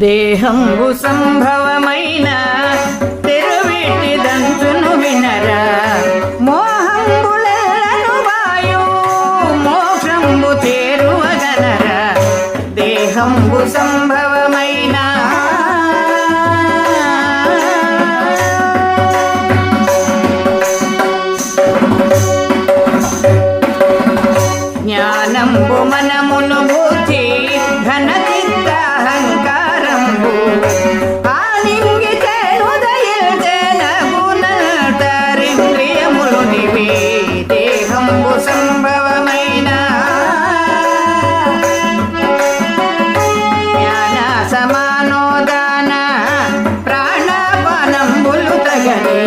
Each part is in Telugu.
దేహంబు సంభవమైన తెరువిటి దంతును వినరా, మోహంబులను వాయు మోక్షంబు చేరువగనరా. దేహంబు సంభవమైన జ్ఞానంబు మనమును బుద్ధి ఘనచిత్తహంకారంబు ఆలింగి చేనుదయించేనగుణతరింద్రియములు నివే. దేహంబు సంభవమైన జ్ఞాన సమానోదాన ప్రాణపానంబులు తగని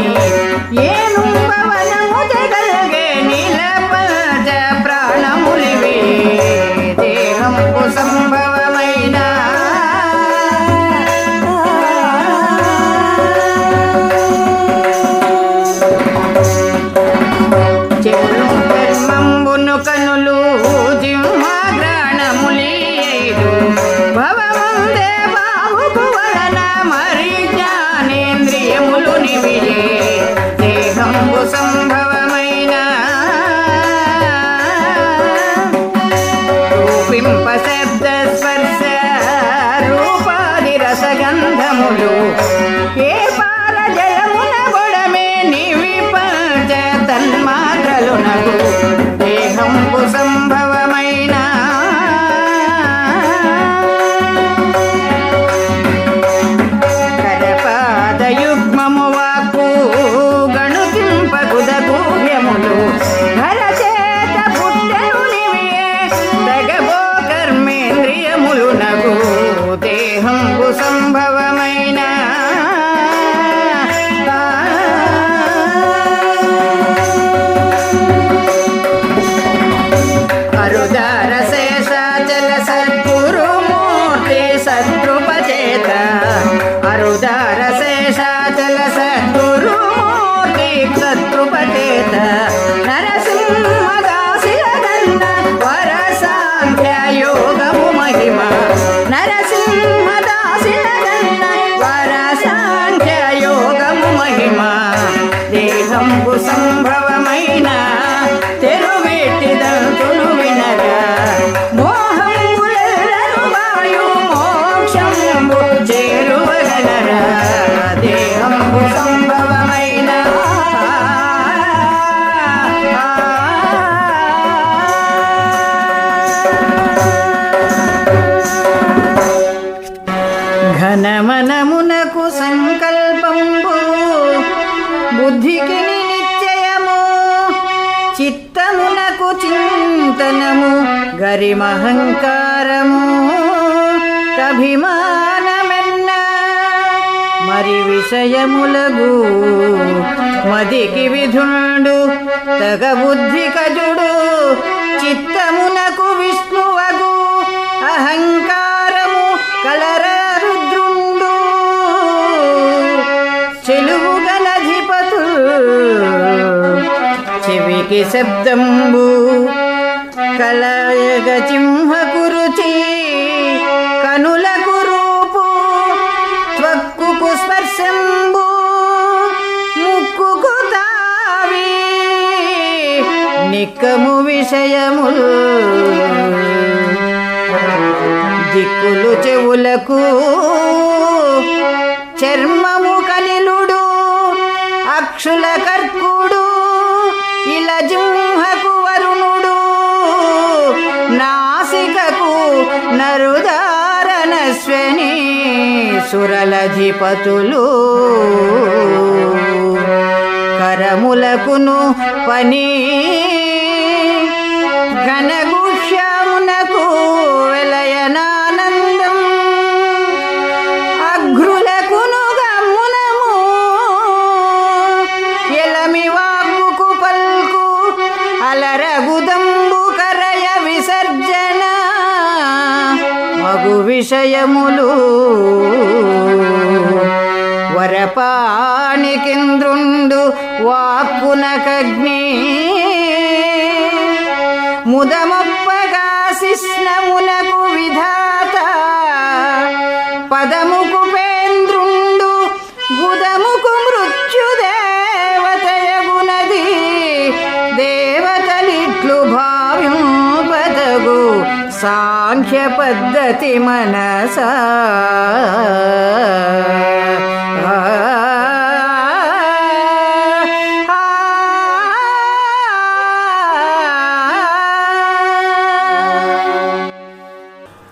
ఏను పవనము జగల్గే నీలపజ ప్రాణములివే. దేహంబు సంభవమైన చెవులు కర్మంబును కనులు జిహ్వాగ్రాణములీయైదు భవముందే బాహుకు వలన మరి జ్ఞానేంద్రియములు నివియే. దేహంబు సంభవమైన రూపింప శబ్ద స్పర్శ రూపాది రసగంధములు ఏ పాల జలమున బొడమే నివిపంచ తన్మాత్రలునగు. దేహంబు సంభవమైన కరపాదయుగ్మము వాక్కు గణుతింపగుదగూహ్యములు ఘనచేత పుట్టెను నివియే. తగబో కర్మేంద్రియములు నగు. దేహంబు సంభవమైన అరుదార శేషాచల సద్గురుమూర్తి సద్రుపచేత అరుదార శేషాచల సద్గురుమూర్తి సద్రుపచేత నరసింహదాసిల గన్న వర సాంఖ్య యోగము మహిమ. నరసింహదాసిల గన్న వర సాంఖ్య యోగము మహిమ. దేహంబు సంభవమైన తెరువేటి దంతును వినరా, మోహంబులను వాయు మోక్షంబు చేరువగనరా. దేహంబు సంభవమైన ఘనమనమునకు సంకల్పంబు బుద్ధికి నిశ్చయము చిత్తమునకు చింతనము గరిమహంకారము కభిమానమెన్న మరి విషయములగు మదికి విధుండు తగ బుద్ధి కజుడు చిత్తమునకు విష్ణువగు అహంకారము కలరా రుద్రుండు చెలువుగనధిపతు చెవికి శబ్దంబు కలయగ చింహకు రుచి కనులకు రూపు త్వక్కుకు స్పర్శంబు ముక్కుకు తావి నిక్కము విషయములు దిక్కులు చెవులకు చర్మము కనిలుడు అక్షుల కర్కుడు ఇలా జింహకు వరుణుడు నాసికకు నరుదారనశ్వని సురలధిపతులు కరములకును పని ఘనగుహ్యమునకు వెలయనానందం అఘ్రులకును గమ్మునము ఎలమి వాక్కుకు పల్కు అలరగుదంబు కరయ విసర్జన మగు విషయములు వరపాణికింద్రుండు వాక్కునకగ్ని ముదమొప్పగా శిష్ణమునకు విధాత పదము సాంఖ్య పద్ధతి మనసా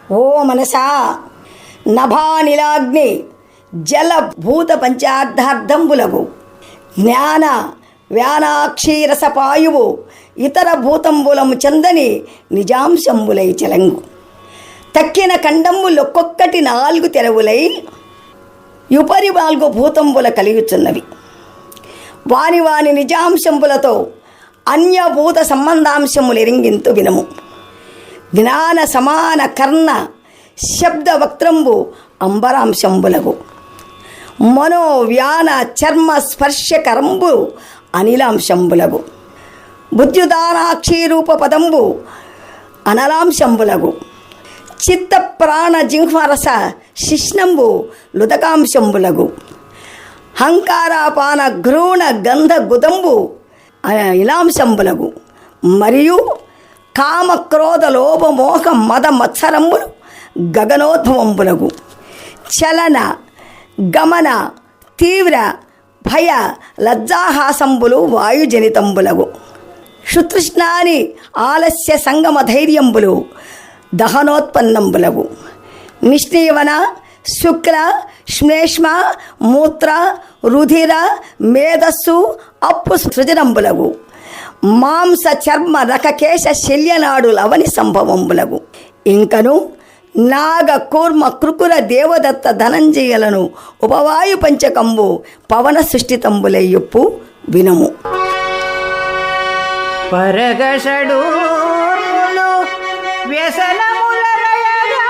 ఓ మనసా, నభానిలాగ్ని జల భూత పంచార్థార్థంబులగు జ్ఞాన వ్యానాక్షీరసపాయువు ఇతర భూతంబులము చందని నిజాంశంబులై చెలంగు తక్కిన ఖండంబులొక్కొక్కటి 4 తెరవులై యుపరి 4 భూతంబుల కలియుచున్నవి. వాని వాని నిజాంశంబులతో అన్యభూత సంబంధాంశములెరింగింతు వినము. జ్ఞాన సమాన కర్ణ శబ్ద వక్త్రంబు అంబరాంశంబులగు మనో వ్యాన చర్మ స్పర్శ కరంబు అనిలాంశంబులగు బుద్ధ్యుదానాక్షీరూప పదంబు అనలాంశంబులగు చిత్త ప్రాణ జిహ్వరస శిష్ణంబు లుదకాంశంబులగు హంకారాపాన ఘ్రూణ గంధ గుదంబు ఇలాంశంబులగు మరియు కామ క్రోధ లోభ మోహ మద మత్సరంబులు గగనోద్భవంబులగు చలన గమన తీవ్ర భయ లజ్జాహాసంబులు వాయుజనితంబులగు శుతృష్ణాని ఆలస్య సంగమ ధైర్యంబులు దహనోత్పన్నంబులగు నిష్ణీవన శుక్ల శ్లేష్మ మూత్ర రుధిర మేధస్సు అప్పు సృజనంబులగు మాంస చర్మ రకకేశ శల్యనాడు లవని సంభవంబులగు ఇంకను నాగ కూర్మ కృకుర దేవదత్త ధనంజయులను ఉపవాయు పంచకంబు పవన సృష్టితంబులయ్యొప్పు వినము. పరగషడూర్ములు వ్యసనములరయగా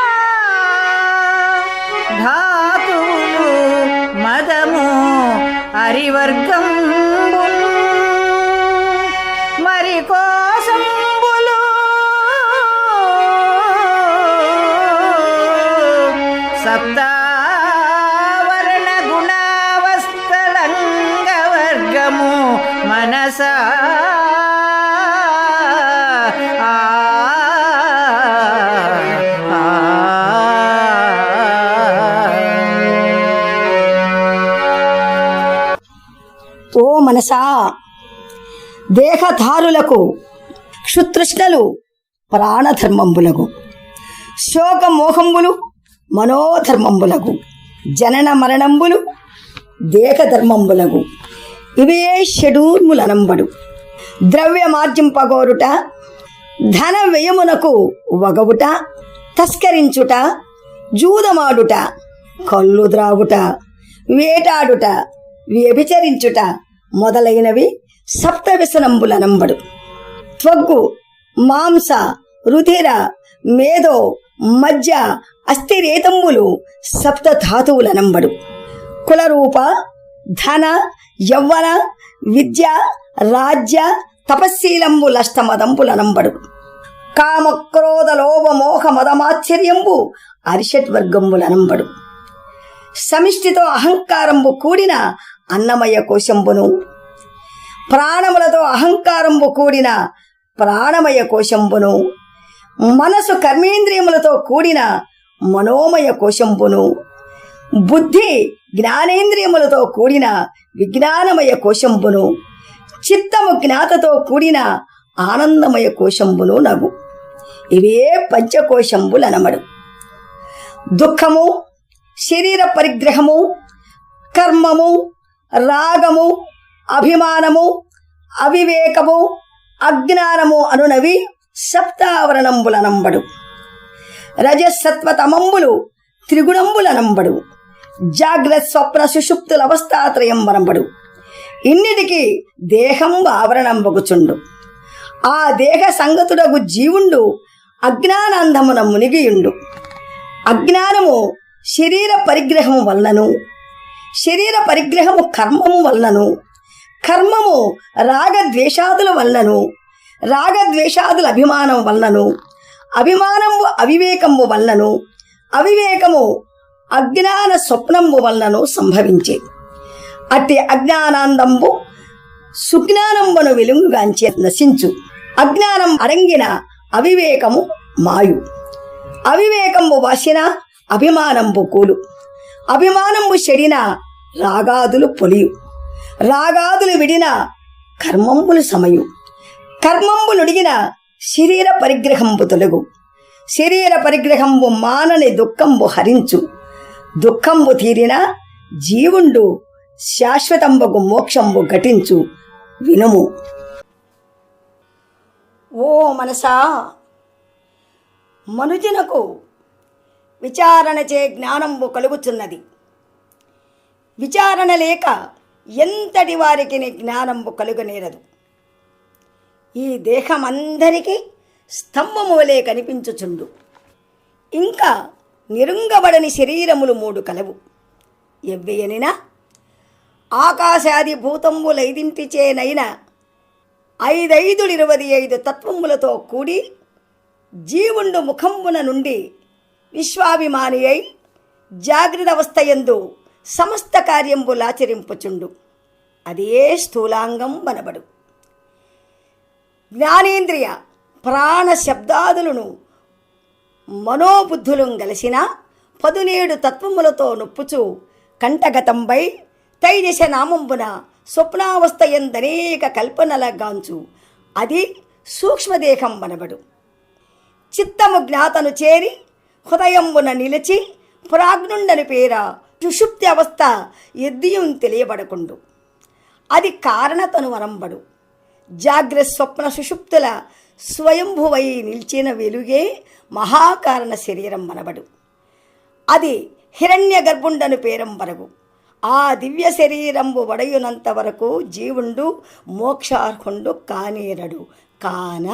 ధాతువులు మదము అరివర్గంబులు మరి కోసంబులు సప్తావరణ గుణావస్థలంగవర్గము మనసా ఓ మనసా, దేహధారులకు క్షుతృష్ణలు ప్రాణధర్మంబులగు శోకమోహంబులు మనోధర్మంబులగు జనన మరణంబులు దేహధర్మంబులగు ఇవే షడూర్ములనంబడు. ద్రవ్యమార్జింపగోరుట, ధన వ్యయమునకు వగవుట, తస్కరించుట, జూదమాడుట, కళ్ళు ద్రావుట, వేటాడుట, వ్యభిచరించుట మొదలైనవి సప్తవ్యసనంబులనంబడు. త్వగ్గు మాంస రుధిర మేధో మజ్జ అస్థిరేతంబులు సప్తధాతువులనంబడు. కులరూప ధన యవ్వన విద్య రాజ్య తపశీలంబులష్టమదంబులనంబడు. కామక్రోధ లోభ మోహ మదమాశ్చర్యంబు అరిషట్వర్గంబులనంబడు. సమిష్టితో అహంకారంబు కూడిన అన్నమయ కోశంబును, ప్రాణములతో అహంకారంబు కూడిన ప్రాణమయ కోశంబును, మనసు కర్మేంద్రియములతో కూడిన మనోమయ కోశంబును, బుద్ధి జ్ఞానేంద్రియములతో కూడిన విజ్ఞానమయ కోశంబును, చిత్తము జ్ఞాతతో కూడిన ఆనందమయ కోశంబును నగు. ఇవే పంచకోశంబులనమడు. దుఃఖము, శరీర పరిగ్రహము, కర్మము, రాగము, అభిమానము, అవివేకము, అజ్ఞానము అనునవి సప్తావరణంబులనంబడు. రజసత్వతమంబులు త్రిగుణంబులనంబడు. జాగ్రత్త స్వప్న సుషుప్తుల అవస్థాత్రయం వనంబడు. ఇన్నిటికి దేహంబు ఆవరణంబగుచుండు. ఆ దేహ సంగతుడగు జీవుండు అజ్ఞానాంధమున మునిగియుండు. అజ్ఞానము శరీర పరిగ్రహము వలనను, శరీర పరిగ్రహము కర్మము వలనను, కర్మము రాగద్వేషాదుల వలనను, రాగద్వేషాదుల అభిమానం వలనను, అభిమానము అవివేకము వలనను, అవివేకము అజ్ఞాన స్వప్నంబు వలనను సంభవించే. అట్టి అజ్ఞానాందంబు సుజ్ఞానంబును వెలుగుగాంచే నశించు. అజ్ఞానం అరంగిన అవివేకము మాయు. అవివేకంబు వాసిన అభిమానంబు కూలు. అభిమానంబు చెడిన రాగాదులు పొలియు. రాగాదులు విడిన కర్మంబులు సమయు. కర్మంబులుడిగిన శరీర పరిగ్రహంబు తొలగు. శరీర పరిగ్రహంబు మానని దుఃఖంబు హరించు. దుఃఖంబు తీరిన జీవుండు శాశ్వతంబగు మోక్షంబు ఘటించు. వినుము. ఓ మనసా, మనుజునకు విచారణచే జ్ఞానంబు కలుగుచున్నది. విచారణ లేక ఎంతటి వారికి జ్ఞానంబు కలుగనేరదు. ఈ దేహమందరికీ స్తంభము వలె కనిపించుచుండు. ఇంకా నిరుంగబడని శరీరములు 3 కలవు. ఎవ్వెయనినా ఆకాశాది భూతంబులైదింటిచేనైన 5,5,25 తత్వములతో కూడి జీవుండు ముఖంబున నుండి విశ్వాభిమాని అయి జాగ్రత్త అవస్థయందు సమస్త కార్యంబులాచరింపుచుండు. అదే స్థూలాంగం వనబడు. జ్ఞానేంద్రియ ప్రాణ శబ్దాదులను మనోబుద్ధులు గలసిన 17 తత్వములతో నొప్పుచు కంఠగతంబై తైదశ నామంబున స్వప్నావస్థయందనేక కల్పనలగాంచు. అది సూక్ష్మదేహం వనబడు. చిత్తము జ్ఞాతను చేరి హృదయంబున నిలిచి ప్రాజ్ఞుండని పేర సుషుప్తి అవస్థ ఎద్దియం తెలియబడకుండు. అది కారణతను వరంబడు. జాగ్రత్త స్వప్న సుషుప్తుల స్వయంభువై నిలిచిన వెలుగే మహాకారణ శరీరం మనబడు. అది హిరణ్య గర్భుండను పేరంబరగు. ఆ దివ్య శరీరంబు వడయునంత వరకు జీవుండు మోక్షార్హుండు కానేరడు. కాన